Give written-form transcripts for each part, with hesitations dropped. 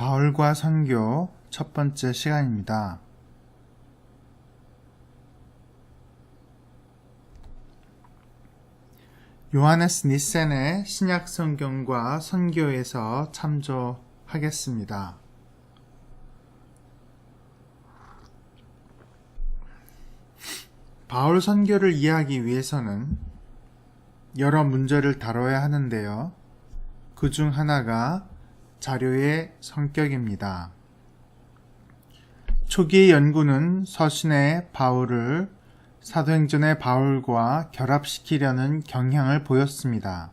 바울과 선교 첫 번째 시간입니다. 요하네스 니센의 신약 성경과 선교에서 참조하겠습니다. 바울 선교를 이해하기 위해서는 여러 문제를 다뤄야 하는데요. 그 중 하나가 자료의 성격입니다. 초기의 연구는 서신의 바울을 사도행전의 바울과 결합시키려는 경향을 보였습니다.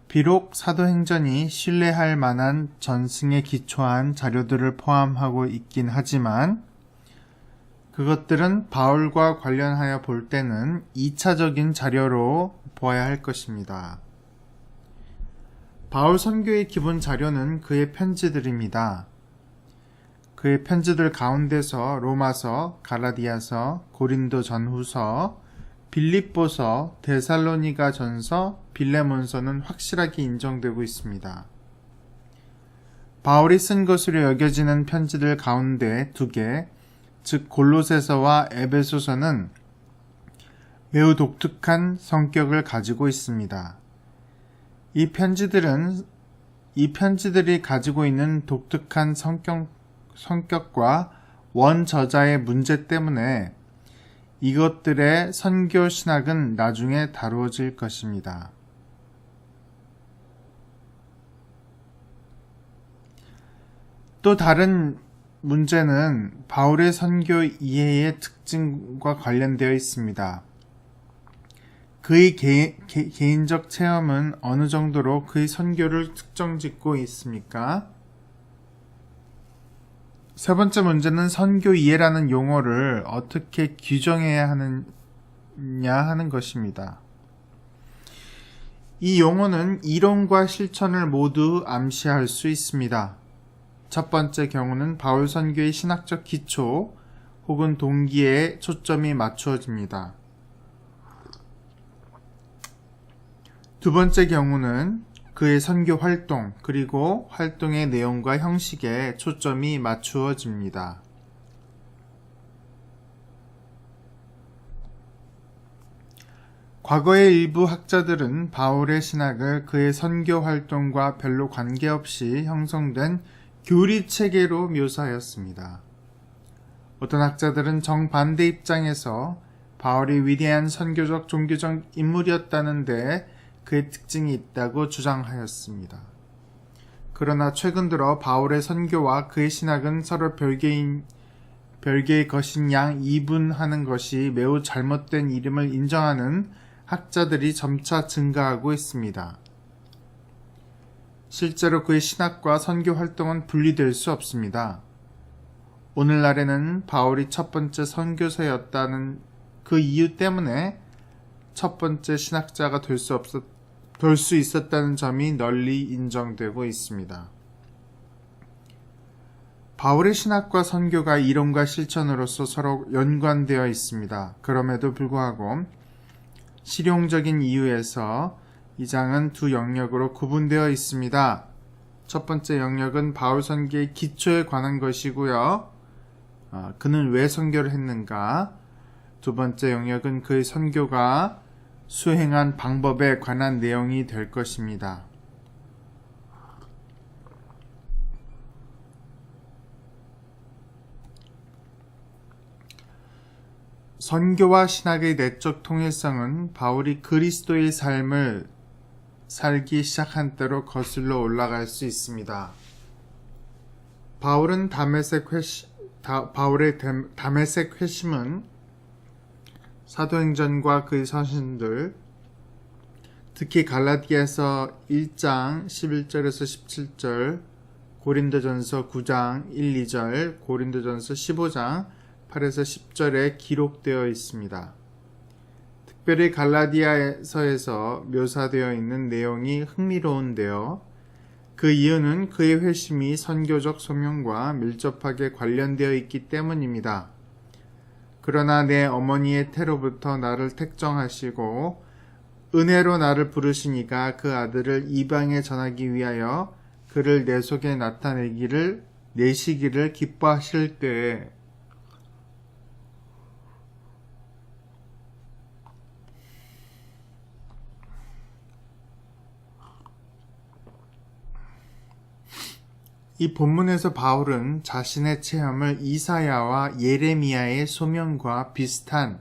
비록 사도행전이 신뢰할 만한 전승에 기초한 자료들을 포함하고 있긴 하지만 그것들은 바울과 관련하여 볼 때는 2차적인 자료로 보아야 할 것입니다. 바울 선교의 기본 자료는 그의 편지들입니다. 그의 편지들 가운데서 로마서, 갈라디아서, 고린도 전후서, 빌립보서, 데살로니가 전서, 빌레몬서는 확실하게 인정되고 있습니다. 바울이 쓴 것으로 여겨지는 편지들 가운데 2개, 즉 골로새서와 에베소서는 매우 독특한 성격을 가지고 있습니다. 이 편지들이 가지고 있는 독특한 성격과 원저자의 문제 때문에 이것들의 선교 신학은 나중에 다루어질 것입니다. 또 다른 문제는 바울의 선교 이해의 특징과 관련되어 있습니다. 그의 개인적 체험은 어느 정도로 그의 선교를 특정짓고 있습니까? 세 번째 문제는 선교 이해라는 용어를 어떻게 규정해야 하느냐 하는 것입니다. 이 용어는 이론과 실천을 모두 암시할 수 있습니다. 첫 번째 경우는 바울 선교의 신학적 기초 혹은 동기에 초점이 맞추어집니다. 두 번째 경우는 그의 선교 활동 그리고 활동의 내용과 형식에 초점이 맞추어집니다. 과거의 일부 학자들은 바울의 신학을 그의 선교 활동과 별로 관계없이 형성된 교리체계로 묘사하였습니다. 어떤 학자들은 정반대 입장에서 바울이 위대한 선교적 종교적 인물이었다는데 그의 특징이 있다고 주장하였습니다. 그러나 최근 들어 바울의 선교와 그의 신학은 서로 별개의 것인 양 이분하는 것이 매우 잘못된 이름을 인정하는 학자들이 점차 증가하고 있습니다. 실제로 그의 신학과 선교 활동은 분리될 수 없습니다. 오늘날에는 바울이 첫 번째 선교사였다는 그 이유 때문에 첫 번째 신학자가 될 수 있었다는 점이 널리 인정되고 있습니다. 바울의 신학과 선교가 이론과 실천으로서 서로 연관되어 있습니다. 그럼에도 불구하고 실용적인 이유에서 이 장은 두 영역으로 구분되어 있습니다. 첫 번째 영역은 바울 선교의 기초에 관한 것이고요. 그는 왜 선교를 했는가? 두 번째 영역은 그의 선교가 수행한 방법에 관한 내용이 될 것입니다. 선교와 신학의 내적 통일성은 바울이 그리스도의 삶을 살기 시작한 때로 거슬러 올라갈 수 있습니다. 바울의 다메섹 회심은 사도행전과 그의 서신들, 특히 갈라디아서 1장 11절에서 17절, 고린도전서 9장 1, 2절, 고린도전서 15장 8에서 10절에 기록되어 있습니다. 특별히 갈라디아서에서 묘사되어 있는 내용이 흥미로운데요. 그 이유는 그의 회심이 선교적 소명과 밀접하게 관련되어 있기 때문입니다. 그러나 내 어머니의 태로부터 나를 택정하시고 은혜로 나를 부르시니까 그 아들을 이방에 전하기 위하여 그를 내 속에 내시기를 기뻐하실 때에 이 본문에서 바울은 자신의 체험을 이사야와 예레미야의 소명과 비슷한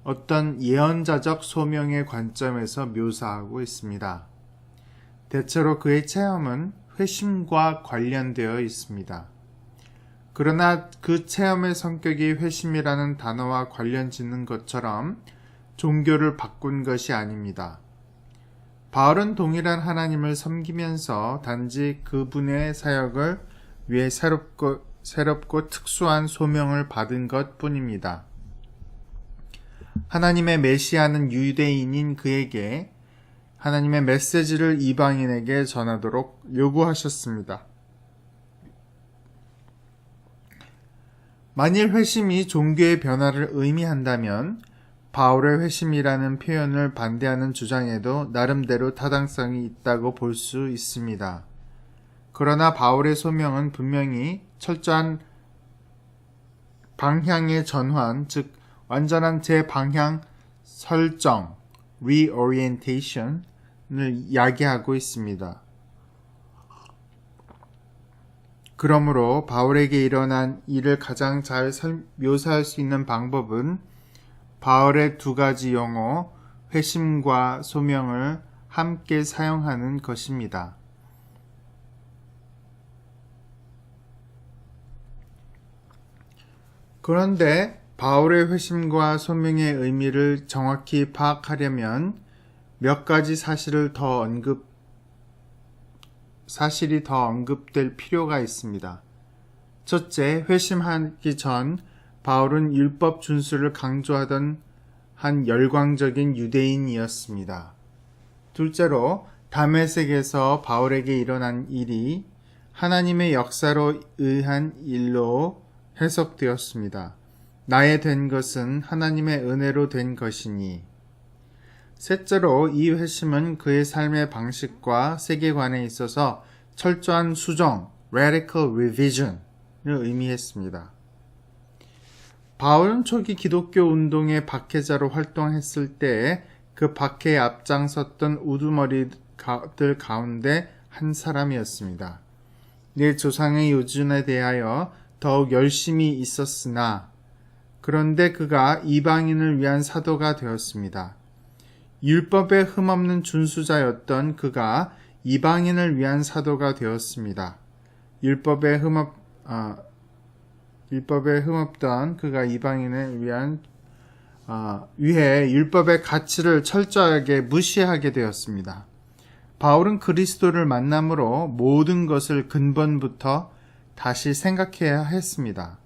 어떤 예언자적 소명의 관점에서 묘사하고 있습니다. 대체로 그의 체험은 회심과 관련되어 있습니다. 그러나 그 체험의 성격이 회심이라는 단어와 관련 짓는 것처럼 종교를 바꾼 것이 아닙니다. 바울은 동일한 하나님을 섬기면서 단지 그분의 사역을 위해 새롭고 특수한 소명을 받은 것 뿐입니다. 하나님의 메시아는 유대인인 그에게 하나님의 메시지를 이방인에게 전하도록 요구하셨습니다. 만일 회심이 종교의 변화를 의미한다면 바울의 회심이라는 표현을 반대하는 주장에도 나름대로 타당성이 있다고 볼 수 있습니다. 그러나 바울의 소명은 분명히 철저한 방향의 전환, 즉 완전한 재방향 설정, reorientation을 야기하고 있습니다. 그러므로 바울에게 일어난 일을 가장 잘 묘사할 수 있는 방법은 바울의 두 가지 용어, 회심과 소명을 함께 사용하는 것입니다. 그런데 바울의 회심과 소명의 의미를 정확히 파악하려면 몇 가지 사실이 더 언급될 필요가 있습니다. 첫째, 회심하기 전 바울은 율법 준수를 강조하던 한 열광적인 유대인이었습니다. 둘째로, 다메섹에서 바울에게 일어난 일이 하나님의 역사로 의한 일로 해석되었습니다. 나에 된 것은 하나님의 은혜로 된 것이니. 셋째로, 이 회심은 그의 삶의 방식과 세계관에 있어서 철저한 수정, radical revision을 의미했습니다. 바울은 초기 기독교 운동의 박해자로 활동했을 때 그 박해에 앞장섰던 우두머리들 가운데 한 사람이었습니다. 내 조상의 요준에 대하여 더욱 열심히 있었으나 그런데 그가 이방인을 위한 사도가 되었습니다. 율법에 흠없는 준수자였던 그가 이방인을 위한 사도가 되었습니다. 율법에 흠없던 그가 이방인을 위해 율법의 가치를 철저하게 무시하게 되었습니다. 바울은 그리스도를 만남으로 모든 것을 근본부터 다시 생각해야 했습니다.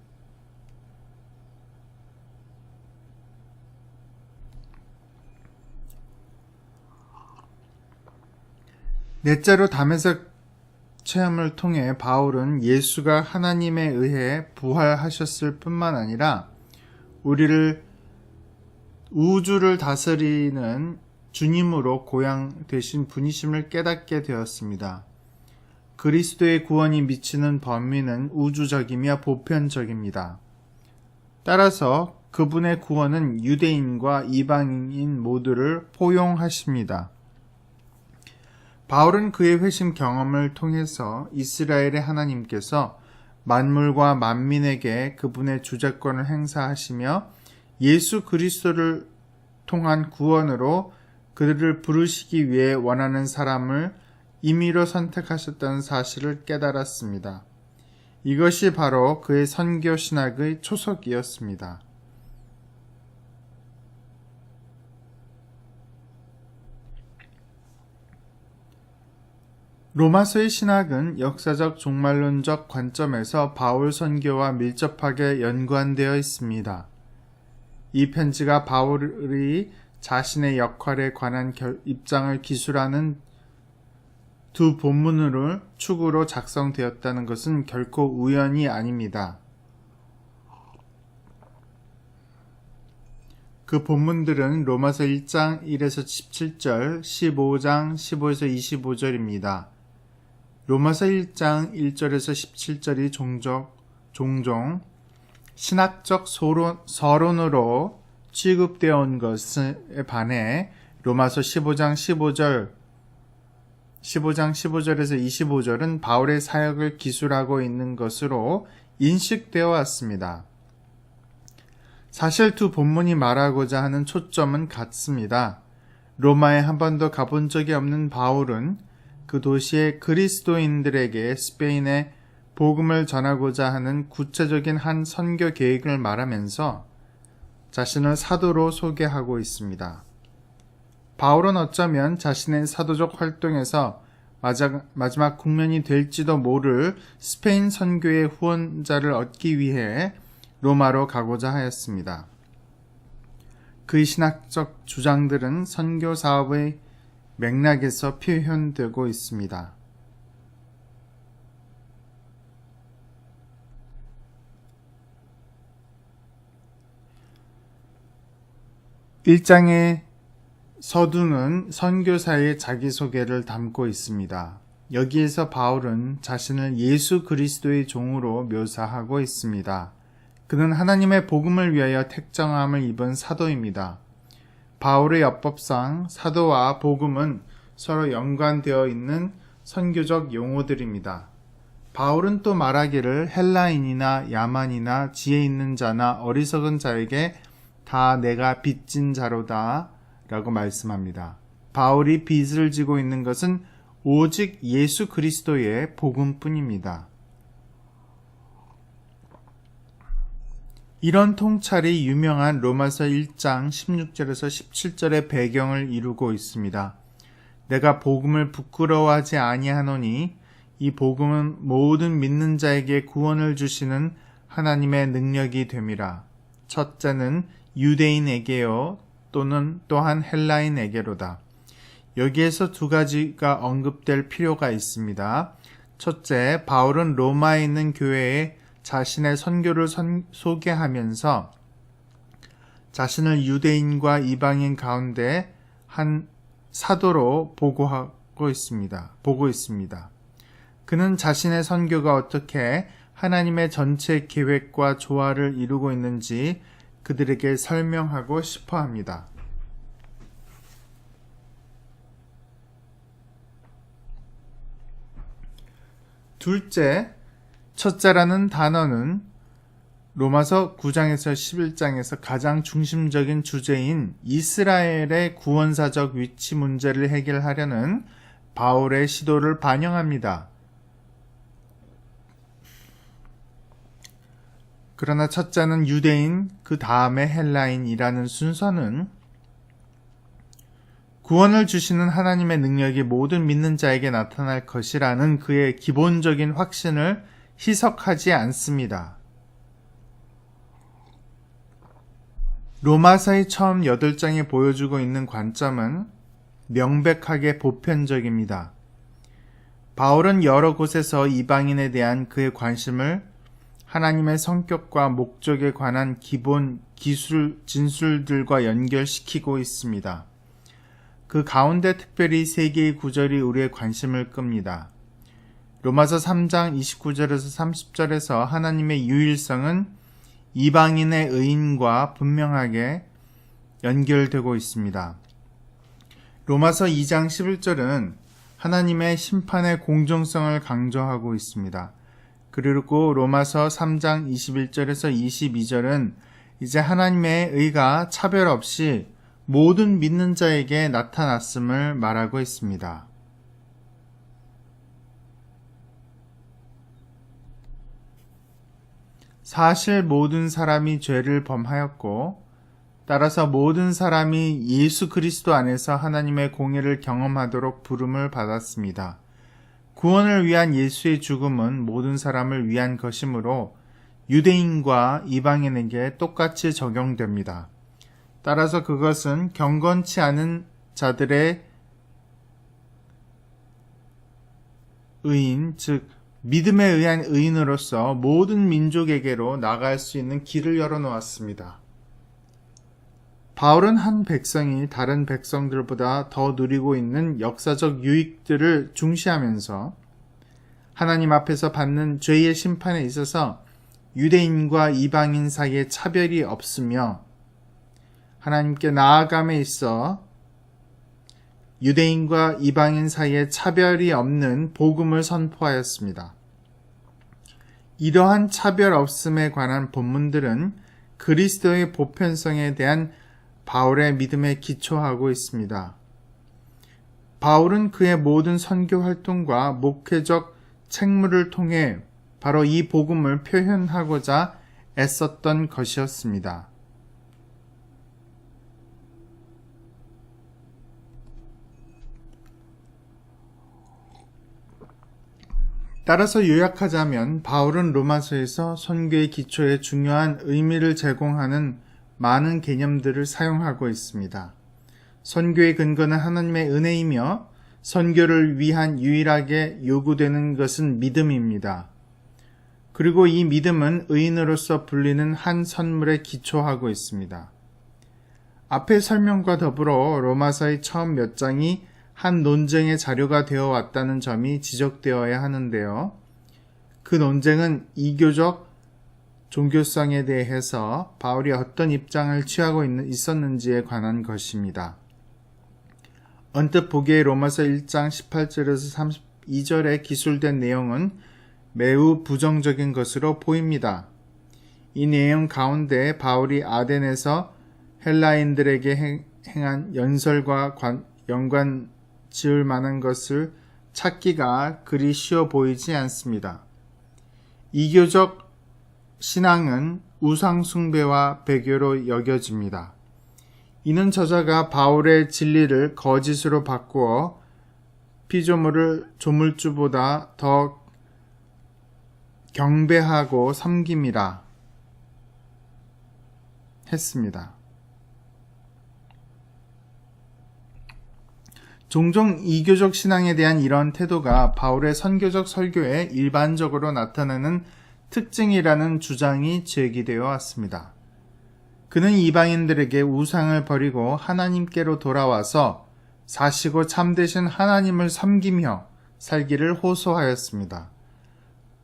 넷째로 다메섹 체험을 통해 바울은 예수가 하나님에 의해 부활하셨을 뿐만 아니라 우주를 다스리는 주님으로 고향되신 분이심을 깨닫게 되었습니다. 그리스도의 구원이 미치는 범위는 우주적이며 보편적입니다. 따라서 그분의 구원은 유대인과 이방인 모두를 포용하십니다. 바울은 그의 회심 경험을 통해서 이스라엘의 하나님께서 만물과 만민에게 그분의 주재권을 행사하시며 예수 그리스도를 통한 구원으로 그들을 부르시기 위해 원하는 사람을 임의로 선택하셨다는 사실을 깨달았습니다. 이것이 바로 그의 선교 신학의 초석이었습니다. 로마서의 신학은 역사적 종말론적 관점에서 바울 선교와 밀접하게 연관되어 있습니다. 이 편지가 바울이 자신의 역할에 관한 입장을 기술하는 두 본문을 축으로 작성되었다는 것은 결코 우연이 아닙니다. 그 본문들은 로마서 1장 1에서 17절, 15장 15에서 25절입니다. 로마서 1장 1절에서 17절이 종종 신학적 서론으로 취급되어 온 것에 반해 로마서 15장 15절에서 25절은 바울의 사역을 기술하고 있는 것으로 인식되어 왔습니다. 사실 두 본문이 말하고자 하는 초점은 같습니다. 로마에 한 번도 가본 적이 없는 바울은 그 도시의 그리스도인들에게 스페인에 복음을 전하고자 하는 구체적인 한 선교 계획을 말하면서 자신을 사도로 소개하고 있습니다. 바울은 어쩌면 자신의 사도적 활동에서 마지막 국면이 될지도 모를 스페인 선교의 후원자를 얻기 위해 로마로 가고자 하였습니다. 그의 신학적 주장들은 선교 사업의 맥락에서 표현되고 있습니다. 1장의 서두는 선교사의 자기소개를 담고 있습니다. 여기에서 바울은 자신을 예수 그리스도의 종으로 묘사하고 있습니다. 그는 하나님의 복음을 위하여 택정함을 입은 사도입니다. 바울의 엽법상 사도와 복음은 서로 연관되어 있는 선교적 용어들입니다. 바울은 또 말하기를 헬라인이나 야만이나 지혜 있는 자나 어리석은 자에게 다 내가 빚진 자로다 라고 말씀합니다. 바울이 빚을 지고 있는 것은 오직 예수 그리스도의 복음뿐입니다. 이런 통찰이 유명한 로마서 1장 16절에서 17절의 배경을 이루고 있습니다. 내가 복음을 부끄러워하지 아니하노니 이 복음은 모든 믿는 자에게 구원을 주시는 하나님의 능력이 됨이라. 첫째는 유대인에게요 또한 헬라인에게로다. 여기에서 두 가지가 언급될 필요가 있습니다. 첫째, 바울은 로마에 있는 교회에 자신의 선교를 소개하면서 자신을 유대인과 이방인 가운데 한 사도로 보고 있습니다. 그는 자신의 선교가 어떻게 하나님의 전체 계획과 조화를 이루고 있는지 그들에게 설명하고 싶어 합니다. 둘째, 첫째라는 단어는 로마서 9장에서 11장에서 가장 중심적인 주제인 이스라엘의 구원사적 위치 문제를 해결하려는 바울의 시도를 반영합니다. 그러나 첫째는 유대인, 그 다음에 헬라인이라는 순서는 구원을 주시는 하나님의 능력이 모든 믿는 자에게 나타날 것이라는 그의 기본적인 확신을 희석하지 않습니다. 로마서의 처음 8장에 보여주고 있는 관점은 명백하게 보편적입니다. 바울은 여러 곳에서 이방인에 대한 그의 관심을 하나님의 성격과 목적에 관한 기본 진술들과 연결시키고 있습니다. 그 가운데 특별히 세 개의 구절이 우리의 관심을 끕니다. 로마서 3장 29절에서 30절에서 하나님의 유일성은 이방인의 의인과 분명하게 연결되고 있습니다. 로마서 2장 11절은 하나님의 심판의 공정성을 강조하고 있습니다. 그리고 로마서 3장 21절에서 22절은 이제 하나님의 의가 차별 없이 모든 믿는 자에게 나타났음을 말하고 있습니다. 사실 모든 사람이 죄를 범하였고 따라서 모든 사람이 예수 그리스도 안에서 하나님의 공의를 경험하도록 부름을 받았습니다. 구원을 위한 예수의 죽음은 모든 사람을 위한 것이므로 유대인과 이방인에게 똑같이 적용됩니다. 따라서 그것은 경건치 않은 자들의 의인, 즉 믿음에 의한 의인으로서 모든 민족에게로 나갈 수 있는 길을 열어놓았습니다. 바울은 한 백성이 다른 백성들보다 더 누리고 있는 역사적 유익들을 중시하면서 하나님 앞에서 받는 죄의 심판에 있어서 유대인과 이방인 사이에 차별이 없으며 하나님께 나아감에 있어 유대인과 이방인 사이에 차별이 없는 복음을 선포하였습니다. 이러한 차별 없음에 관한 본문들은 그리스도의 보편성에 대한 바울의 믿음에 기초하고 있습니다. 바울은 그의 모든 선교 활동과 목회적 책무를 통해 바로 이 복음을 표현하고자 애썼던 것이었습니다. 따라서 요약하자면 바울은 로마서에서 선교의 기초에 중요한 의미를 제공하는 많은 개념들을 사용하고 있습니다. 선교의 근거는 하나님의 은혜이며 선교를 위한 유일하게 요구되는 것은 믿음입니다. 그리고 이 믿음은 의인으로서 불리는 한 선물에 기초하고 있습니다. 앞의 설명과 더불어 로마서의 처음 몇 장이 한 논쟁의 자료가 되어 왔다는 점이 지적되어야 하는데요. 그 논쟁은 이교적 종교성에 대해서 바울이 어떤 입장을 취하고 있었는지에 관한 것입니다. 언뜻 보기에 로마서 1장 18절에서 32절에 기술된 내용은 매우 부정적인 것으로 보입니다. 이 내용 가운데 바울이 아덴에서 헬라인들에게 행한 연설과 연관 지을 만한 것을 찾기가 그리 쉬워 보이지 않습니다. 이교적 신앙은 우상 숭배와 배교로 여겨집니다. 이는 저자가 바울의 진리를 거짓으로 바꾸어 피조물을 조물주보다 더 경배하고 섬김이라 했습니다. 종종 이교적 신앙에 대한 이런 태도가 바울의 선교적 설교에 일반적으로 나타나는 특징이라는 주장이 제기되어 왔습니다. 그는 이방인들에게 우상을 버리고 하나님께로 돌아와서 사시고 참되신 하나님을 섬기며 살기를 호소하였습니다.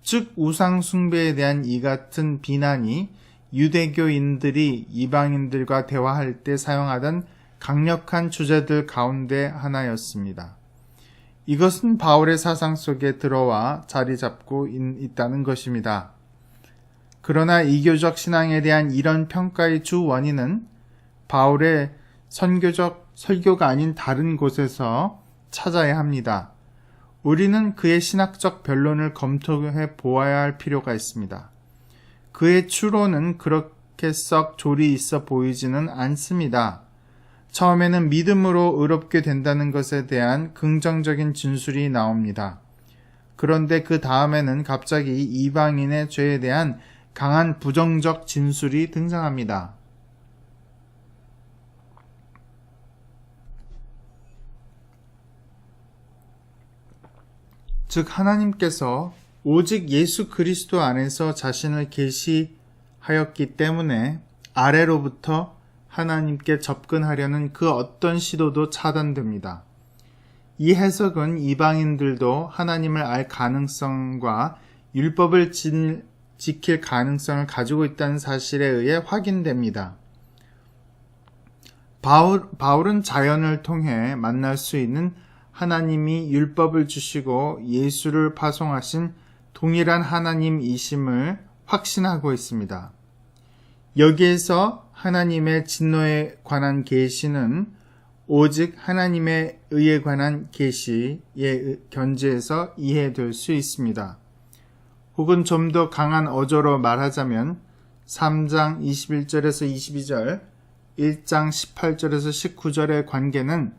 즉 우상 숭배에 대한 이 같은 비난이 유대교인들이 이방인들과 대화할 때 사용하던 강력한 주제들 가운데 하나였습니다. 이것은 바울의 사상 속에 들어와 자리 잡고 있다는 것입니다. 그러나 이교적 신앙에 대한 이런 평가의 주 원인은 바울의 선교적 설교가 아닌 다른 곳에서 찾아야 합니다. 우리는 그의 신학적 변론을 검토해 보아야 할 필요가 있습니다. 그의 추론은 그렇게 썩 조리 있어 보이지는 않습니다. 처음에는 믿음으로 의롭게 된다는 것에 대한 긍정적인 진술이 나옵니다. 그런데 그 다음에는 갑자기 이방인의 죄에 대한 강한 부정적 진술이 등장합니다. 즉 하나님께서 오직 예수 그리스도 안에서 자신을 계시하였기 때문에 아래로부터 하나님께 접근하려는 그 어떤 시도도 차단됩니다. 이 해석은 이방인들도 하나님을 알 가능성과 율법을 지킬 가능성을 가지고 있다는 사실에 의해 확인됩니다. 바울은 자연을 통해 만날 수 있는 하나님이 율법을 주시고 예수를 파송하신 동일한 하나님이심을 확신하고 있습니다. 여기에서 하나님의 진노에 관한 계시는 오직 하나님에 의해 관한 계시의 견지에서 이해될 수 있습니다. 혹은 좀 더 강한 어조로 말하자면 3장 21절에서 22절, 1장 18절에서 19절의 관계는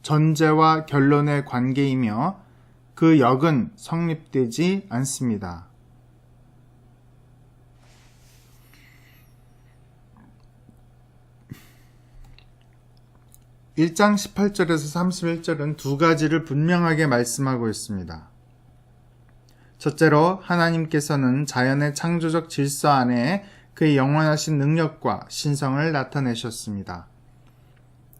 전제와 결론의 관계이며 그 역은 성립되지 않습니다. 1장 18절에서 31절은 두 가지를 분명하게 말씀하고 있습니다. 첫째로 하나님께서는 자연의 창조적 질서 안에 그의 영원하신 능력과 신성을 나타내셨습니다.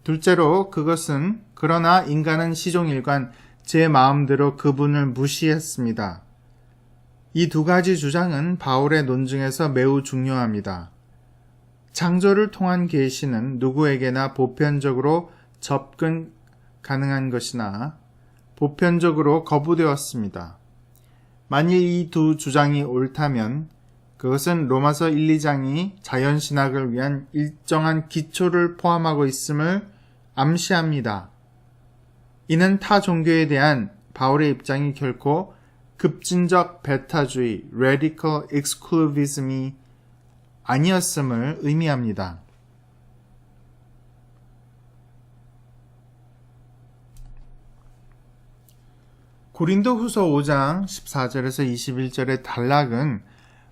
둘째로 그것은 그러나 인간은 시종일관 제 마음대로 그분을 무시했습니다. 이 두 가지 주장은 바울의 논증에서 매우 중요합니다. 창조를 통한 계시는 누구에게나 보편적으로 접근 가능한 것이나 보편적으로 거부되었습니다. 만일 이 두 주장이 옳다면 그것은 로마서 1, 2장이 자연신학을 위한 일정한 기초를 포함하고 있음을 암시합니다. 이는 타 종교에 대한 바울의 입장이 결코 급진적 배타주의, radical exclusivism이 아니었음을 의미합니다. 고린도후서 5장 14절에서 21절의 단락은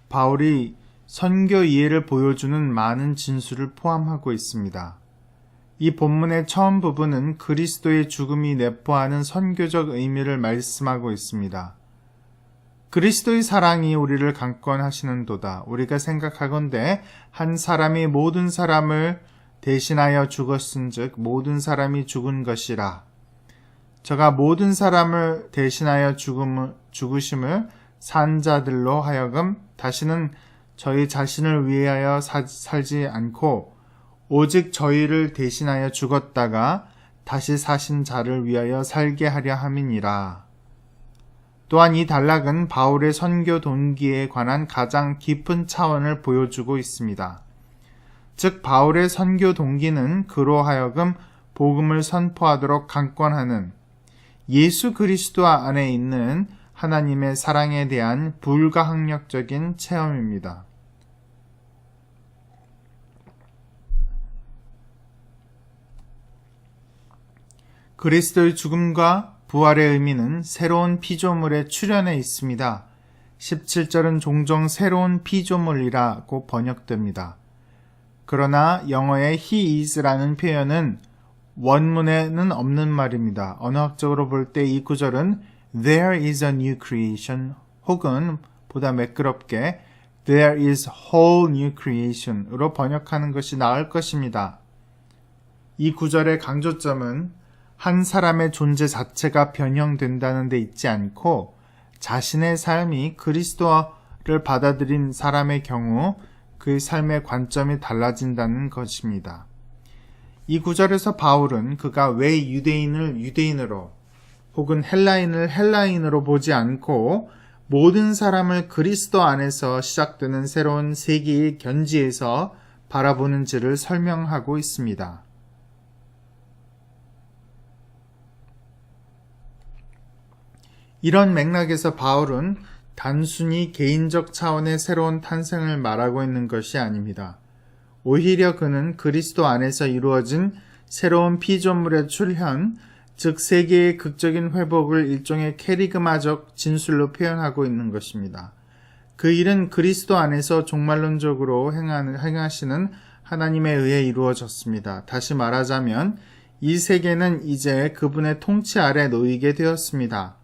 바울이 선교 이해를 보여주는 많은 진술을 포함하고 있습니다. 이 본문의 처음 부분은 그리스도의 죽음이 내포하는 선교적 의미를 말씀하고 있습니다. 그리스도의 사랑이 우리를 강권하시는도다. 우리가 생각하건대 한 사람이 모든 사람을 대신하여 죽었은즉 모든 사람이 죽은 것이라. 저가 모든 사람을 대신하여 죽으심을 산 자들로 하여금 다시는 저희 자신을 위하여 살지 않고 오직 저희를 대신하여 죽었다가 다시 사신 자를 위하여 살게 하려 함이니라. 또한 이 단락은 바울의 선교 동기에 관한 가장 깊은 차원을 보여주고 있습니다. 즉 바울의 선교 동기는 그로 하여금 복음을 선포하도록 강권하는 예수 그리스도 안에 있는 하나님의 사랑에 대한 불가항력적인 체험입니다. 그리스도의 죽음과 부활의 의미는 새로운 피조물의 출현에 있습니다. 17절은 종종 새로운 피조물이라고 번역됩니다. 그러나 영어의 he is라는 표현은 원문에는 없는 말입니다. 언어학적으로 볼 때 이 구절은 there is a new creation 혹은 보다 매끄럽게 there is whole new creation으로 번역하는 것이 나을 것입니다. 이 구절의 강조점은 한 사람의 존재 자체가 변형된다는 데 있지 않고 자신의 삶이 그리스도를 받아들인 사람의 경우 그 삶의 관점이 달라진다는 것입니다. 이 구절에서 바울은 그가 왜 유대인을 유대인으로 혹은 헬라인을 헬라인으로 보지 않고 모든 사람을 그리스도 안에서 시작되는 새로운 세계의 견지에서 바라보는지를 설명하고 있습니다. 이런 맥락에서 바울은 단순히 개인적 차원의 새로운 탄생을 말하고 있는 것이 아닙니다. 오히려 그는 그리스도 안에서 이루어진 새로운 피조물의 출현, 즉 세계의 극적인 회복을 일종의 캐리그마적 진술로 표현하고 있는 것입니다. 그 일은 그리스도 안에서 종말론적으로 행하시는 하나님에 의해 이루어졌습니다. 다시 말하자면 이 세계는 이제 그분의 통치 아래 놓이게 되었습니다.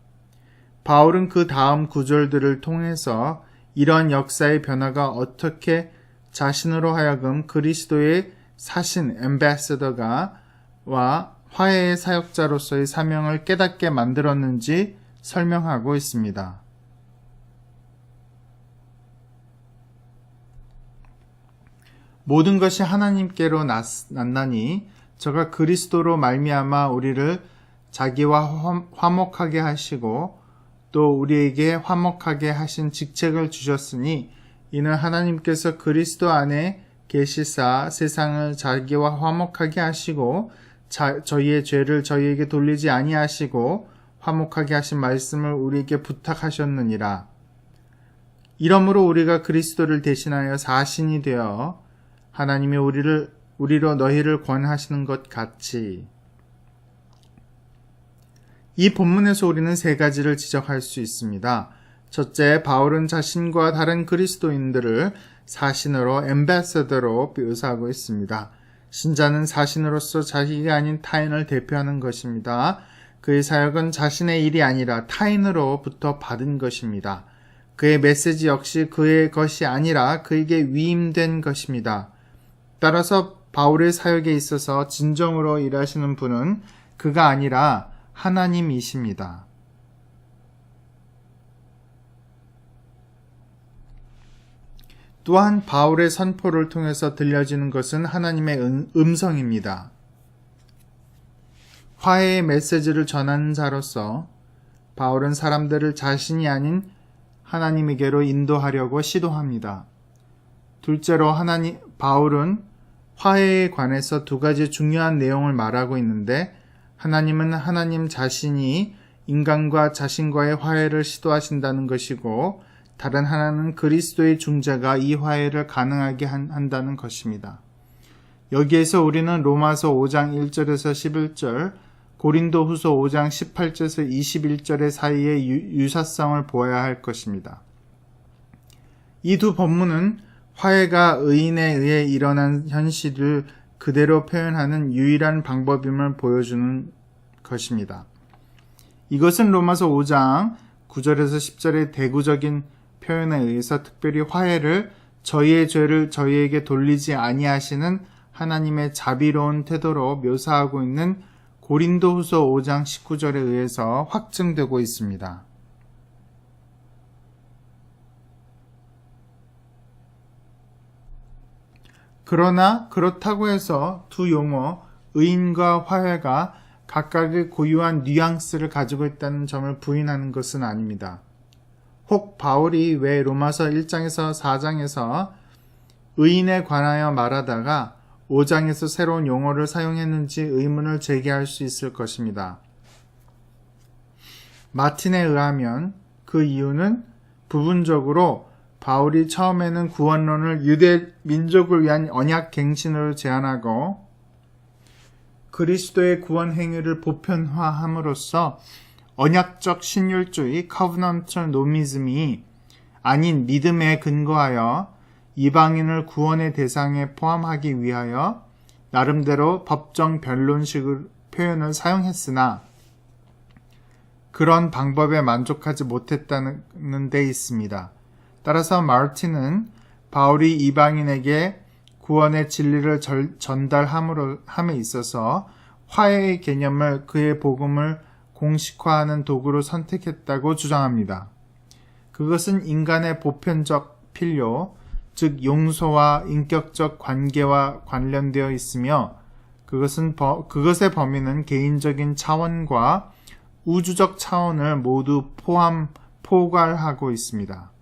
바울은 그 다음 구절들을 통해서 이러한 역사의 변화가 어떻게 자신으로 하여금 그리스도의 사신 엠베서더가 와 화해의 사역자로서의 사명을 깨닫게 만들었는지 설명하고 있습니다. 모든 것이 하나님께로 났나니 저가 그리스도로 말미암아 우리를 자기와 화목하게 하시고 또 우리에게 화목하게 하신 직책을 주셨으니 이는 하나님께서 그리스도 안에 계시사 세상을 자기와 화목하게 하시고 저희의 죄를 저희에게 돌리지 아니하시고 화목하게 하신 말씀을 우리에게 부탁하셨느니라. 이러므로 우리가 그리스도를 대신하여 사신이 되어 하나님이 우리로 너희를 권하시는 것 같이. 이 본문에서 우리는 세 가지를 지적할 수 있습니다. 첫째, 바울은 자신과 다른 그리스도인들을 사신으로 엠베서더로 묘사하고 있습니다. 신자는 사신으로서 자기가 아닌 타인을 대표하는 것입니다. 그의 사역은 자신의 일이 아니라 타인으로부터 받은 것입니다. 그의 메시지 역시 그의 것이 아니라 그에게 위임된 것입니다. 따라서 바울의 사역에 있어서 진정으로 일하시는 분은 그가 아니라 하나님이십니다. 또한 바울의 선포를 통해서 들려지는 것은 하나님의 음성입니다. 화해의 메시지를 전하는 자로서 바울은 사람들을 자신이 아닌 하나님에게로 인도하려고 시도합니다. 둘째로 바울은 화해에 관해서 두 가지 중요한 내용을 말하고 있는데, 하나님은 하나님 자신이 인간과 자신과의 화해를 시도하신다는 것이고, 다른 하나는 그리스도의 중재가 이 화해를 가능하게 한다는 것입니다. 여기에서 우리는 로마서 5장 1절에서 11절, 고린도후서 5장 18절에서 21절의 사이의 유사성을 보아야 할 것입니다. 이 두 본문은 화해가 의인에 의해 일어난 현실을 그대로 표현하는 유일한 방법임을 보여주는 것입니다. 이것은 로마서 5장 9절에서 10절의 대구적인 표현에 의해서 특별히 화해를 저희의 죄를 저희에게 돌리지 아니하시는 하나님의 자비로운 태도로 묘사하고 있는 고린도후서 5장 19절에 의해서 확증되고 있습니다. 그러나 그렇다고 해서 두 용어 의인과 화해가 각각의 고유한 뉘앙스를 가지고 있다는 점을 부인하는 것은 아닙니다. 혹 바울이 왜 로마서 1장에서 4장에서 의인에 관하여 말하다가 5장에서 새로운 용어를 사용했는지 의문을 제기할 수 있을 것입니다. 마틴에 의하면 그 이유는 부분적으로 바울이 처음에는 구원론을 유대 민족을 위한 언약 갱신으로 제안하고 그리스도의 구원 행위를 보편화함으로써 언약적 신율주의 covenantal nomism이 아닌 믿음에 근거하여 이방인을 구원의 대상에 포함하기 위하여 나름대로 법정 변론식의 표현을 사용했으나 그런 방법에 만족하지 못했다는 데 있습니다. 따라서 마틴은 바울이 이방인에게 구원의 진리를 전달함에 있어서 화해의 개념을 그의 복음을 공식화하는 도구로 선택했다고 주장합니다. 그것은 인간의 보편적 필요, 즉 용서와 인격적 관계와 관련되어 있으며 그것의 범위는 개인적인 차원과 우주적 차원을 모두 포괄하고 있습니다.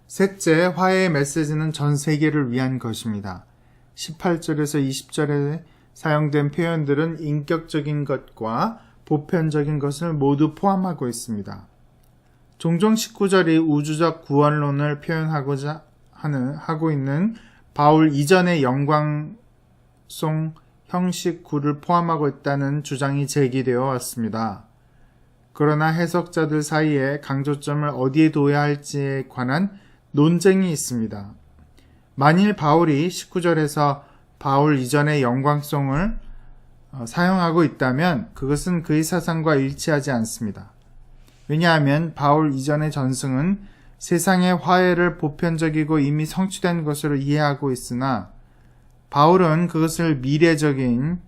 셋째, 화해의 메시지는 전 세계를 위한 것입니다. 18절에서 20절에 사용된 표현들은 인격적인 것과 보편적인 것을 모두 포함하고 있습니다. 종종 19절이 우주적 구원론을 표현하고자 하고 있는 바울 이전의 영광송 형식 구를 포함하고 있다는 주장이 제기되어 왔습니다. 그러나 해석자들 사이에 강조점을 어디에 둬야 할지에 관한 논쟁이 있습니다. 만일 바울이 19절에서 바울 이전의 영광송을 사용하고 있다면 그것은 그의 사상과 일치하지 않습니다. 왜냐하면 바울 이전의 전승은 세상의 화해를 보편적이고 이미 성취된 것으로 이해하고 있으나 바울은 그것을 미래적인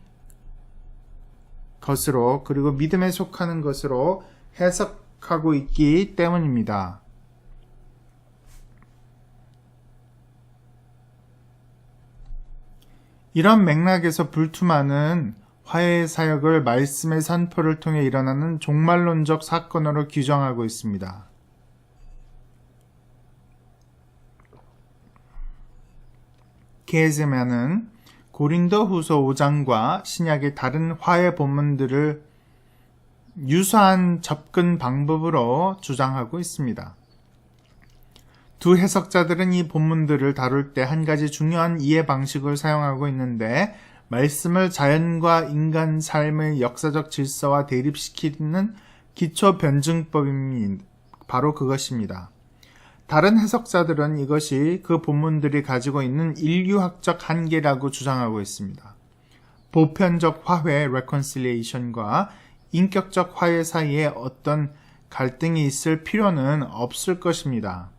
것으로 그리고 믿음에 속하는 것으로 해석하고 있기 때문입니다. 이런 맥락에서 불투만은 화해의 사역을 말씀의 선포를 통해 일어나는 종말론적 사건으로 규정하고 있습니다. 게즈만은 고린도후서 5장과 신약의 다른 화해 본문들을 유사한 접근 방법으로 주장하고 있습니다. 두 해석자들은 이 본문들을 다룰 때 한 가지 중요한 이해 방식을 사용하고 있는데 말씀을 자연과 인간 삶의 역사적 질서와 대립시키는 기초 변증법이 바로 그것입니다. 다른 해석자들은 이것이 그 본문들이 가지고 있는 인류학적 한계라고 주장하고 있습니다. 보편적 화해 reconciliation과 인격적 화해 사이에 어떤 갈등이 있을 필요는 없을 것입니다.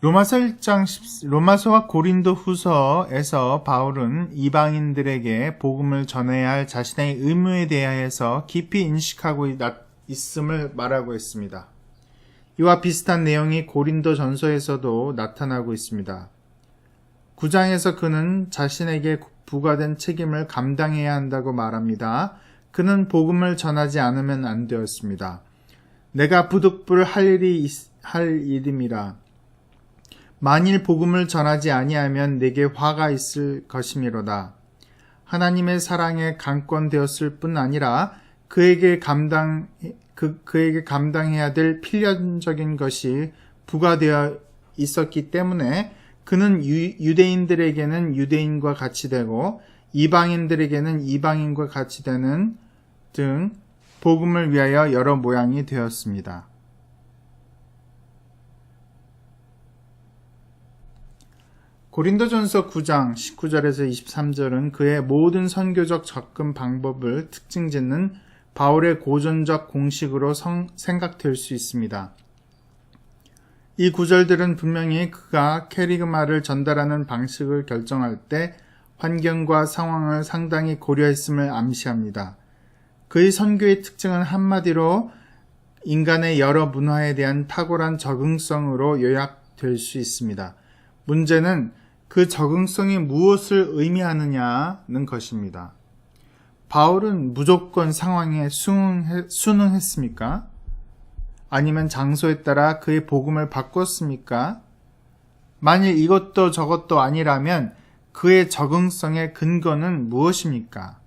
로마서와 고린도 후서에서 바울은 이방인들에게 복음을 전해야 할 자신의 의무에 대하여서 깊이 인식하고 있음을 말하고 있습니다. 이와 비슷한 내용이 고린도 전서에서도 나타나고 있습니다. 9장에서 그는 자신에게 부과된 책임을 감당해야 한다고 말합니다. 그는 복음을 전하지 않으면 안 되었습니다. 내가 부득불 할 일임이라. 만일 복음을 전하지 아니하면 내게 화가 있을 것이미로다. 하나님의 사랑에 강권되었을 뿐 아니라 그에게 감당해야 될 필연적인 것이 부과되어 있었기 때문에 그는 유대인들에게는 유대인과 같이 되고 이방인들에게는 이방인과 같이 되는 등 복음을 위하여 여러 모양이 되었습니다. 고린도전서 9장 19절에서 23절은 그의 모든 선교적 접근 방법을 특징짓는 바울의 고전적 공식으로 생각될 수 있습니다. 이 구절들은 분명히 그가 캐리그마를 전달하는 방식을 결정할 때 환경과 상황을 상당히 고려했음을 암시합니다. 그의 선교의 특징은 한마디로 인간의 여러 문화에 대한 탁월한 적응성으로 요약될 수 있습니다. 문제는 그 적응성이 무엇을 의미하느냐는 것입니다. 바울은 무조건 상황에 순응했습니까? 아니면 장소에 따라 그의 복음을 바꿨습니까? 만일 이것도 저것도 아니라면 그의 적응성의 근거는 무엇입니까?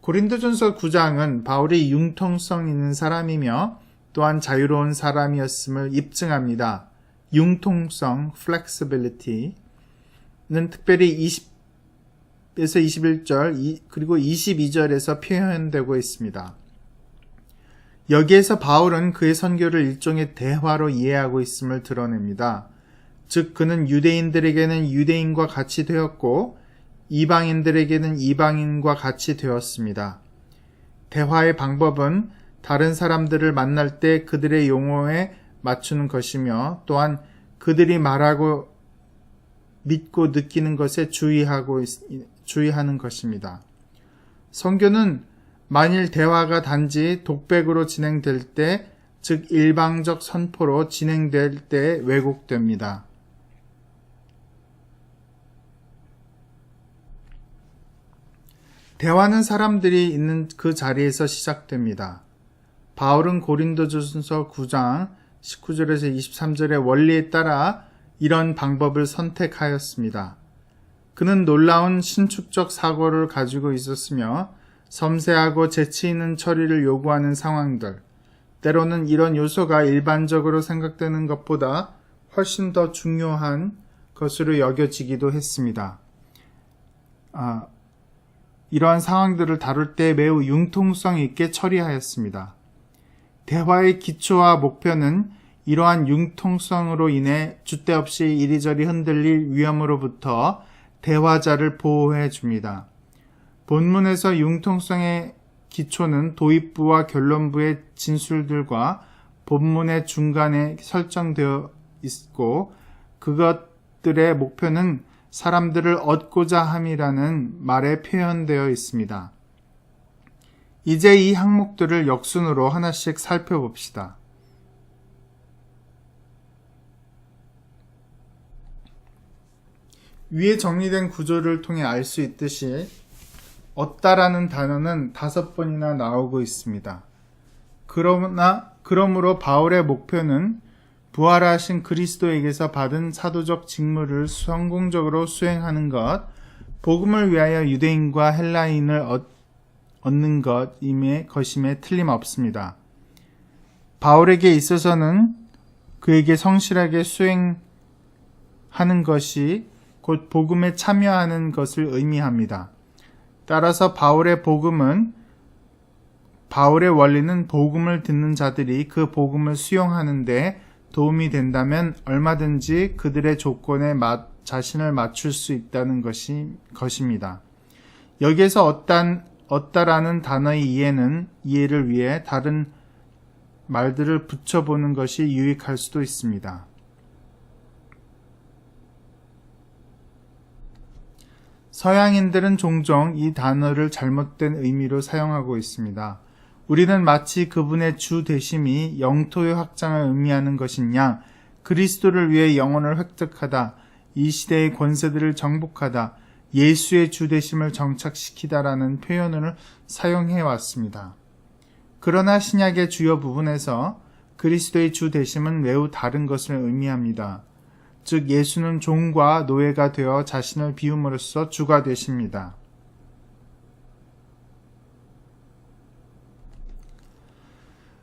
고린도전서 9장은 바울이 융통성 있는 사람이며 또한 자유로운 사람이었음을 입증합니다. 융통성, flexibility는 특별히 20에서 21절 그리고 22절에서 표현되고 있습니다. 여기에서 바울은 그의 선교를 일종의 대화로 이해하고 있음을 드러냅니다. 즉 그는 유대인들에게는 유대인과 같이 되었고 이방인들에게는 이방인과 같이 되었습니다. 대화의 방법은 다른 사람들을 만날 때 그들의 용어에 맞추는 것이며 또한 그들이 말하고 믿고 느끼는 것에 주의하는 것입니다. 선교는 만일 대화가 단지 독백으로 진행될 때, 즉 일방적 선포로 진행될 때 왜곡됩니다. 대화는 사람들이 있는 그 자리에서 시작됩니다. 바울은 고린도전서 9장 19절에서 23절의 원리에 따라 이런 방법을 선택하였습니다. 그는 놀라운 신축적 사고를 가지고 있었으며 섬세하고 재치 있는 처리를 요구하는 상황들, 때로는 이런 요소가 일반적으로 생각되는 것보다 훨씬 더 중요한 것으로 여겨지기도 했습니다. 이러한 상황들을 다룰 때 매우 융통성 있게 처리하였습니다. 대화의 기초와 목표는 이러한 융통성으로 인해 줏대없이 이리저리 흔들릴 위험으로부터 대화자를 보호해 줍니다. 본문에서 융통성의 기초는 도입부와 결론부의 진술들과 본문의 중간에 설정되어 있고 그것들의 목표는 사람들을 얻고자 함이라는 말에 표현되어 있습니다. 이제 이 항목들을 역순으로 하나씩 살펴봅시다. 위에 정리된 구조를 통해 알 수 있듯이 얻다라는 단어는 5번이나 나오고 있습니다. 그러므로 바울의 목표는 부활하신 그리스도에게서 받은 사도적 직무를 성공적으로 수행하는 것, 복음을 위하여 유대인과 헬라인을 얻는 것임에 틀림없습니다. 바울에게 있어서는 그에게 성실하게 수행하는 것이 곧 복음에 참여하는 것을 의미합니다. 따라서 바울의 원리는 복음을 듣는 자들이 그 복음을 수용하는데 도움이 된다면 얼마든지 그들의 조건에 자신을 맞출 수 있다는 것입니다. 여기에서 얻다라는 단어의 이해를 위해 말들을 붙여보는 것이 유익할 수도 있습니다. 서양인들은 종종 이 단어를 잘못된 의미로 사용하고 있습니다. 우리는 마치 그분의 주 되심이 영토의 확장을 의미하는 것인 양 그리스도를 위해 영혼을 획득하다, 이 시대의 권세들을 정복하다, 예수의 주 되심을 정착시키다라는 표현을 사용해 왔습니다. 그러나 신약의 주요 부분에서 그리스도의 주 되심은 매우 다른 것을 의미합니다. 즉 예수는 종과 노예가 되어 자신을 비움으로써 주가 되십니다.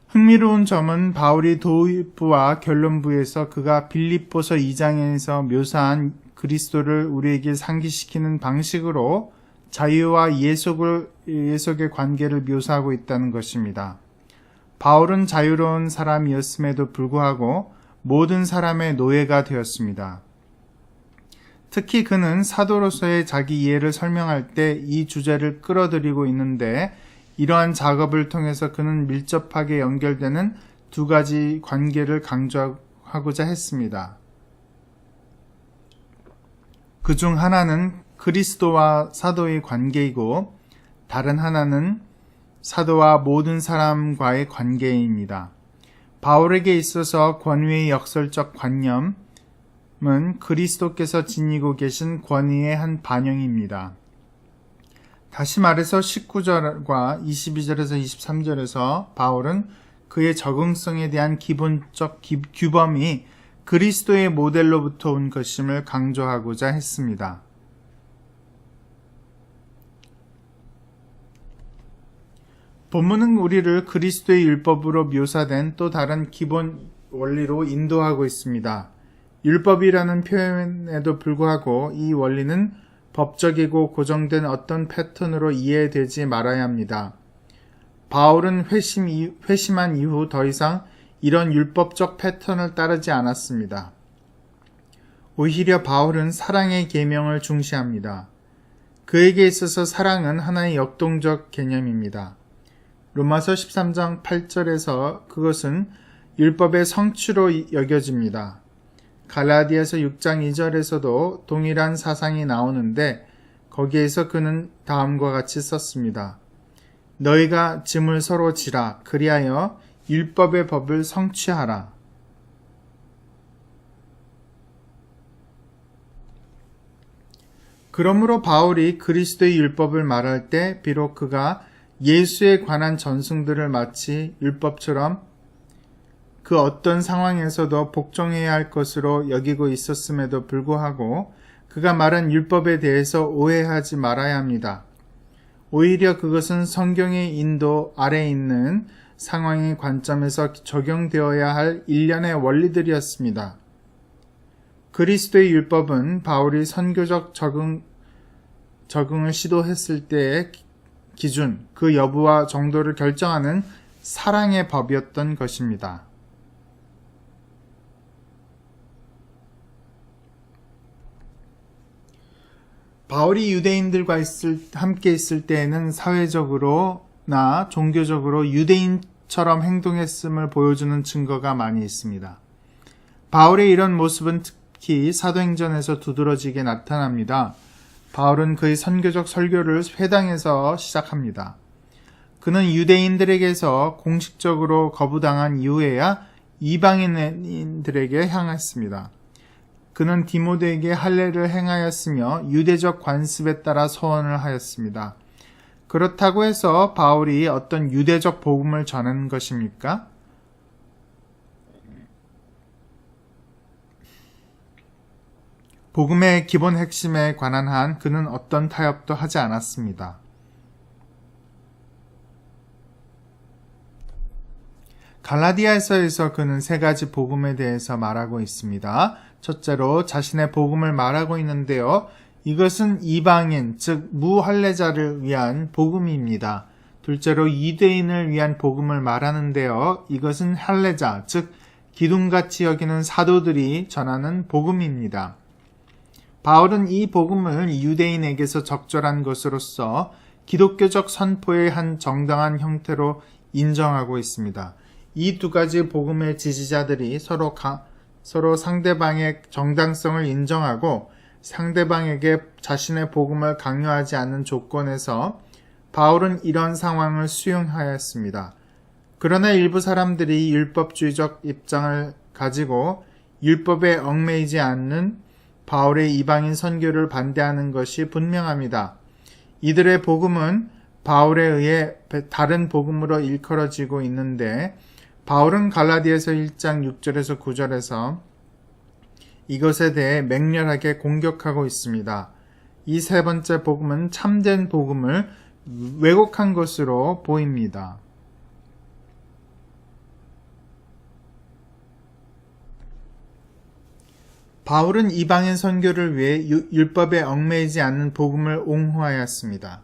흥미로운 점은 바울이 도입부와 결론부에서 그가 빌립보서 2장에서 묘사한 그리스도를 우리에게 상기시키는 방식으로 자유와 예속의 관계를 묘사하고 있다는 것입니다. 바울은 자유로운 사람이었음에도 불구하고 모든 사람의 노예가 되었습니다. 특히 그는 사도로서의 자기 이해를 설명할 때 이 주제를 끌어들이고 있는데 이러한 작업을 통해서 그는 밀접하게 연결되는 두 가지 관계를 강조하고자 했습니다. 그 중 하나는 그리스도와 사도의 관계이고 다른 하나는 사도와 모든 사람과의 관계입니다. 바울에게 있어서 권위의 역설적 관념은 그리스도께서 지니고 계신 권위의 한 반영입니다. 다시 말해서 19절과 22절에서 23절에서 바울은 그의 적응성에 대한 기본적 규범이 그리스도의 모델로부터 온 것임을 강조하고자 했습니다. 본문은 우리를 그리스도의 율법으로 묘사된 또 다른 기본 원리로 인도하고 있습니다. 율법이라는 표현에도 불구하고 이 원리는 법적이고 고정된 어떤 패턴으로 이해되지 말아야 합니다. 바울은 회심한 이후 더 이상 이런 율법적 패턴을 따르지 않았습니다. 오히려 바울은 사랑의 계명을 중시합니다. 그에게 있어서 사랑은 하나의 역동적 개념입니다. 로마서 13장 8절에서 그것은 율법의 성취로 여겨집니다. 갈라디아서 6장 2절에서도 동일한 사상이 나오는데 거기에서 그는 다음과 같이 썼습니다. 너희가 짐을 서로 지라 그리하여 율법의 법을 성취하라. 그러므로 바울이 그리스도의 율법을 말할 때 비록 그가 예수에 관한 전승들을 마치 율법처럼 그 어떤 상황에서도 복종해야 할 것으로 여기고 있었음에도 불구하고 그가 말한 율법에 대해서 오해하지 말아야 합니다. 오히려 그것은 성경의 인도 아래에 있는 상황의 관점에서 적용되어야 할 일련의 원리들이었습니다. 그리스도의 율법은 바울이 선교적 적응을 시도했을 때의 기준, 그 여부와 정도를 결정하는 사랑의 법이었던 것입니다. 바울이 유대인들과 함께 있을 때에는 사회적으로나 종교적으로 유대인처럼 행동했음을 보여주는 증거가 많이 있습니다. 바울의 이런 모습은 특히 사도행전에서 두드러지게 나타납니다. 바울은 그의 선교적 설교를 회당에서 시작합니다. 그는 유대인들에게서 공식적으로 거부당한 이후에야 이방인들에게 향했습니다. 그는 디모데에게 할례를 행하였으며 유대적 관습에 따라 서원을 하였습니다. 그렇다고 해서 바울이 어떤 유대적 복음을 전하는 것입니까? 복음의 기본 핵심에 관한 한 그는 어떤 타협도 하지 않았습니다. 갈라디아서에서 그는 세 가지 복음에 대해서 말하고 있습니다. 첫째로 자신의 복음을 말하고 있는데요. 이것은 이방인, 즉 무할례자를 위한 복음입니다. 둘째로 유대인을 위한 복음을 말하는데요. 이것은 할례자, 즉 기둥같이 여기는 사도들이 전하는 복음입니다. 바울은 이 복음을 유대인에게서 적절한 것으로서 기독교적 선포의 한 정당한 형태로 인정하고 있습니다. 이 두 가지 복음의 지지자들이 서로 상대방의 정당성을 인정하고 상대방에게 자신의 복음을 강요하지 않는 조건에서 바울은 이런 상황을 수용하였습니다. 그러나 일부 사람들이 율법주의적 입장을 가지고 율법에 얽매이지 않는 바울의 이방인 선교를 반대하는 것이 분명합니다. 이들의 복음은 바울에 의해 다른 복음으로 일컬어지고 있는데 바울은 갈라디아서 1장 6절에서 9절에서 이것에 대해 맹렬하게 공격하고 있습니다. 이 세 번째 복음은 참된 복음을 왜곡한 것으로 보입니다. 바울은 이방인 선교를 위해 율법에 얽매이지 않는 복음을 옹호하였습니다.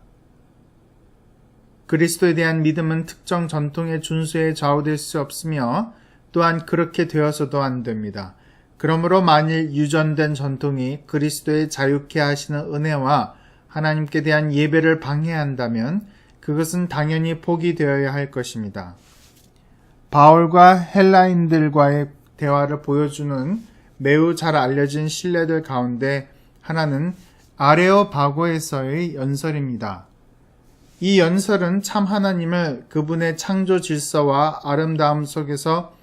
그리스도에 대한 믿음은 특정 전통의 준수에 좌우될 수 없으며 또한 그렇게 되어서도 안 됩니다. 그러므로 만일 유전된 전통이 그리스도의 자유케 하시는 은혜와 하나님께 대한 예배를 방해한다면 그것은 당연히 포기되어야 할 것입니다. 바울과 헬라인들과의 대화를 보여주는 매우 잘 알려진 신뢰들 가운데 하나는 아레오바고에서의 연설입니다. 이 연설은 참 하나님을 그분의 창조 질서와 아름다움 속에서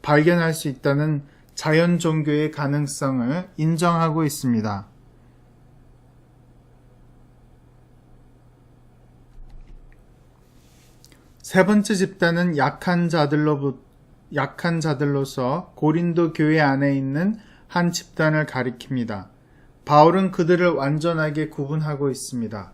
발견할 수 있다는 자연 종교의 가능성을 인정하고 있습니다. 세 번째 집단은 약한 자들로서 고린도 교회 안에 있는 한 집단을 가리킵니다. 바울은 그들을 완전하게 구분하고 있습니다.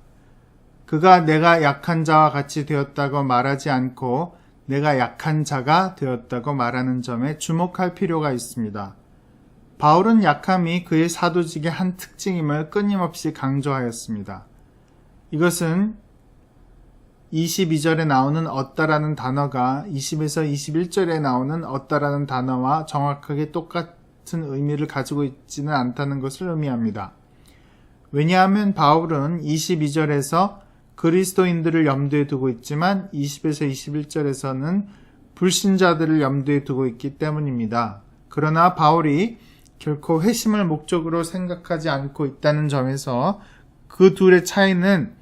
그가 내가 약한 자와 같이 되었다고 말하지 않고 내가 약한 자가 되었다고 말하는 점에 주목할 필요가 있습니다. 바울은 약함이 그의 사도직의 한 특징임을 끊임없이 강조하였습니다. 이것은 22절에 나오는 얻다라는 단어가 20에서 21절에 나오는 얻다라는 단어와 정확하게 똑같은 의미를 가지고 있지는 않다는 것을 의미합니다. 왜냐하면 바울은 22절에서 그리스도인들을 염두에 두고 있지만 20에서 21절에서는 불신자들을 염두에 두고 있기 때문입니다. 그러나 바울이 결코 회심을 목적으로 생각하지 않고 있다는 점에서 그 둘의 차이는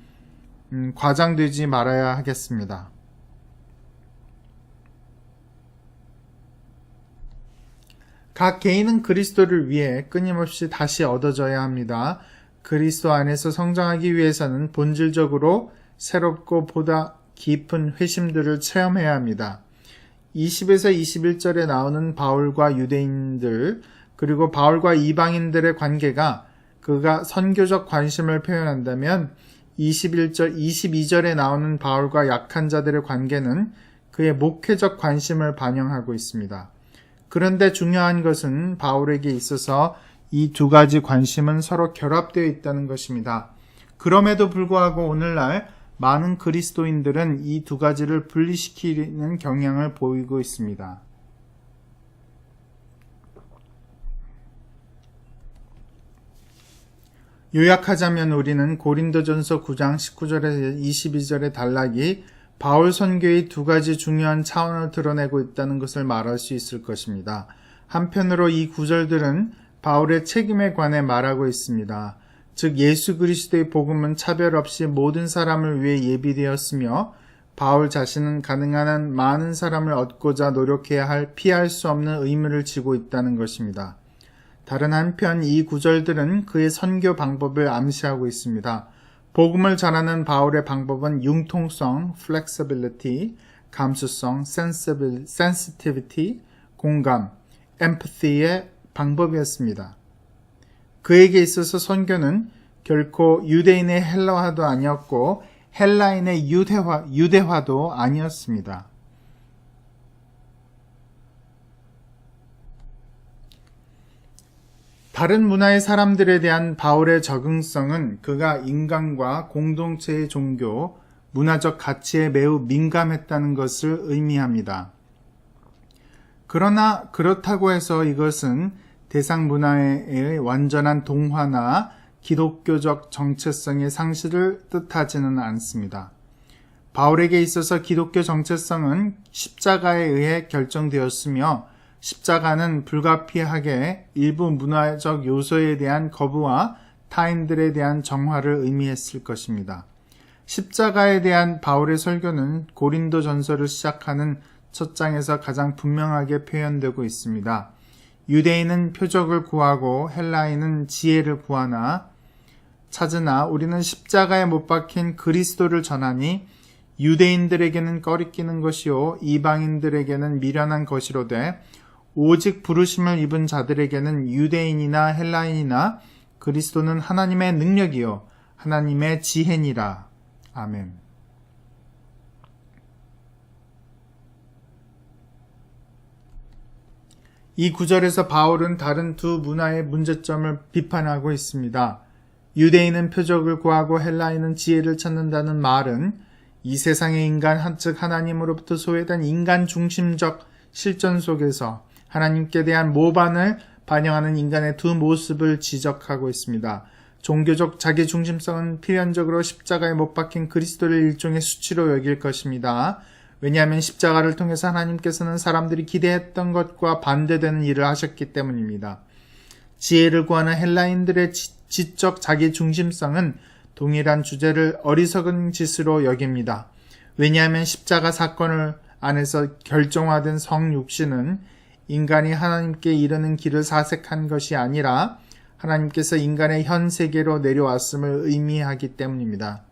과장되지 말아야 하겠습니다. 각 개인은 그리스도를 위해 끊임없이 다시 얻어져야 합니다. 그리스도 안에서 성장하기 위해서는 본질적으로 새롭고 보다 깊은 회심들을 체험해야 합니다. 20에서 21절에 나오는 바울과 유대인들 그리고 바울과 이방인들의 관계가 그가 선교적 관심을 표현한다면 22절에 나오는 바울과 약한 자들의 관계는 그의 목회적 관심을 반영하고 있습니다. 그런데 중요한 것은 바울에게 있어서 이 두 가지 관심은 서로 결합되어 있다는 것입니다. 그럼에도 불구하고 오늘날 많은 그리스도인들은 이 두 가지를 분리시키는 경향을 보이고 있습니다. 요약하자면 우리는 고린도전서 9장 19절에서 22절의 단락이 바울 선교의 두 가지 중요한 차원을 드러내고 있다는 것을 말할 수 있을 것입니다. 한편으로 이 구절들은 바울의 책임에 관해 말하고 있습니다. 즉 예수 그리스도의 복음은 차별 없이 모든 사람을 위해 예비되었으며 바울 자신은 가능한 한 많은 사람을 얻고자 노력해야 할 피할 수 없는 의무를 지고 있다는 것입니다. 다른 한편 이 구절들은 그의 선교 방법을 암시하고 있습니다. 복음을 전하는 바울의 방법은 융통성, flexibility, 감수성, sensitivity, 공감, empathy의 방법이었습니다. 그에게 있어서 선교는 결코 유대인의 헬라화도 아니었고 헬라인의 유대화도 아니었습니다. 다른 문화의 사람들에 대한 바울의 적응성은 그가 인간과 공동체의 종교, 문화적 가치에 매우 민감했다는 것을 의미합니다. 그러나 그렇다고 해서 이것은 대상 문화의 완전한 동화나 기독교적 정체성의 상실을 뜻하지는 않습니다. 바울에게 있어서 기독교 정체성은 십자가에 의해 결정되었으며 십자가는 불가피하게 일부 문화적 요소에 대한 거부와 타인들에 대한 정화를 의미했을 것입니다. 십자가에 대한 바울의 설교는 고린도 전서를 시작하는 첫 장에서 가장 분명하게 표현되고 있습니다. 유대인은 표적을 구하고 헬라인은 지혜를 구하나 찾으나 우리는 십자가에 못 박힌 그리스도를 전하니 유대인들에게는 꺼리끼는 것이요 이방인들에게는 미련한 것이로되 오직 부르심을 입은 자들에게는 유대인이나 헬라인이나 그리스도는 하나님의 능력이요 하나님의 지혜니라. 아멘. 이 구절에서 바울은 다른 두 문화의 문제점을 비판하고 있습니다. 유대인은 표적을 구하고 헬라인은 지혜를 찾는다는 말은 이 세상의 인간, 즉 하나님으로부터 소외된 인간 중심적 실존 속에서 하나님께 대한 모반을 반영하는 인간의 두 모습을 지적하고 있습니다. 종교적 자기 중심성은 필연적으로 십자가에 못 박힌 그리스도를 일종의 수치로 여길 것입니다. 왜냐하면 십자가를 통해서 하나님께서는 사람들이 기대했던 것과 반대되는 일을 하셨기 때문입니다. 지혜를 구하는 헬라인들의 지적 자기 중심성은 동일한 주제를 어리석은 짓으로 여깁니다. 왜냐하면 십자가 사건을 안에서 결정화된 성육신은 인간이 하나님께 이르는 길을 사색한 것이 아니라 하나님께서 인간의 현 세계로 내려왔음을 의미하기 때문입니다.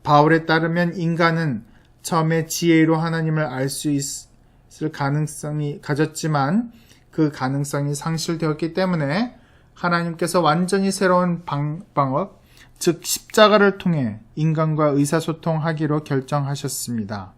바울에 따르면 인간은 처음에 지혜로 하나님을 알 수 있을 가능성이 가졌지만 그 가능성이 상실되었기 때문에 하나님께서 완전히 새로운 방법, 즉 십자가를 통해 인간과 의사소통하기로 결정하셨습니다.